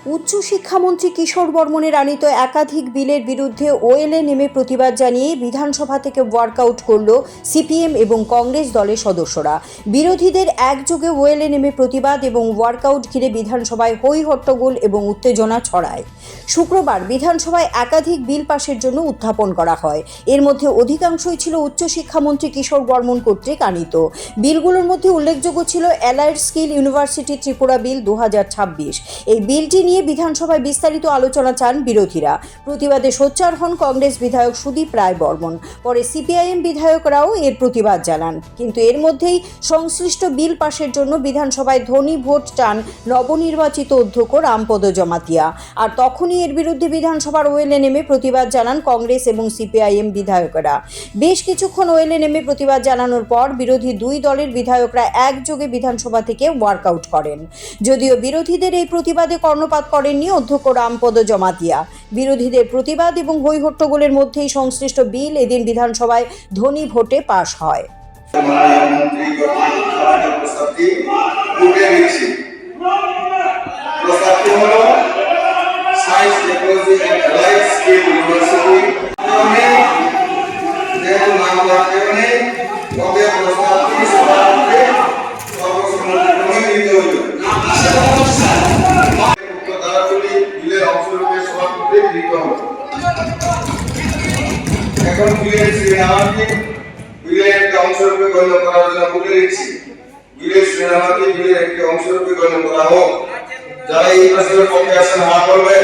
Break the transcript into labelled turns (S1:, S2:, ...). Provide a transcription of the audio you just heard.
S1: উচ্চশিক্ষামন্ত্রী কিশোর বর্মনের আনিত একাধিক বিলের বিরুদ্ধে ওয়েলে নেমে প্রতিবাদ জানিয়ে বিধানসভা থেকে ওয়ার্কআউট করল সিপিএম এবং কংগ্রেস দলের সদস্যরা। বিরোধীদের একযোগে ওয়েলে নেমে প্রতিবাদ এবং ওয়ার্কআউট ঘিরে বিধানসভায় হই হট্টগোল এবং উত্তেজনা ছড়ায়। শুক্রবার বিধানসভায় একাধিক বিল পাশের জন্য উত্থাপন করা হয়। এর মধ্যে অধিকাংশই ছিল উচ্চশিক্ষামন্ত্রী কিশোর বর্মন কর্তৃক আনিত। বিলগুলোর মধ্যে উল্লেখযোগ্য ছিল অ্যালাইড স্কিল ইউনিভার্সিটি ত্রিপুরা বিল 2026। এই বিলটি নিয়ে বিধানসভায় বিস্তারিত আলোচনা চান বিরোধীরা। প্রতিবাদে সোচ্চার হন কংগ্রেস বিধায়ক সুদীপ রায় বর্মন। পরে সিপিআইএম বিধায়করাও এর প্রতিবাদ জানান। কিন্তু এর মধ্যেই সংশ্লিষ্ট বিল পাশের জন্য বিধানসভায় ধ্বনি ভোট চান নবনির্বাচিত অধ্যক্ষ রামপদ জমাতিয়া। আর তখনই এর বিরুদ্ধে বিধানসভার ওয়েলে নেমে প্রতিবাদ জানান কংগ্রেস এবং সিপিআইএম বিধায়করা। বেশ কিছুক্ষণ ওয়েলে নেমে প্রতিবাদ জানানোর পর বিরোধী দুই দলের বিধায়করা একযোগে বিধানসভা থেকে ওয়ার্কআউট করেন। যদিও বিরোধীদের এই প্রতিবাদে কর্ণপাত করেননি অধ্যক্ষ রামপদ জমাতিয়া। বিরোধীদের প্রতিবাদ এবং হই হট্টগোলের মধ্যেই সংশ্লিষ্ট বিল এদিন বিধানসভায় ধ্বনি ভোটে পাশ হয়।
S2: এখন বিলের শ্রীনামাকে বিলের একটা অংশরূপে গণ্য করার জন্য বলে দিচ্ছি, বিলের শ্রীনামাকে বিলের একটি অংশরূপে গণ্য করা হোক। যারা এই প্রশ্নের পক্ষে আসেন হাত করবেন।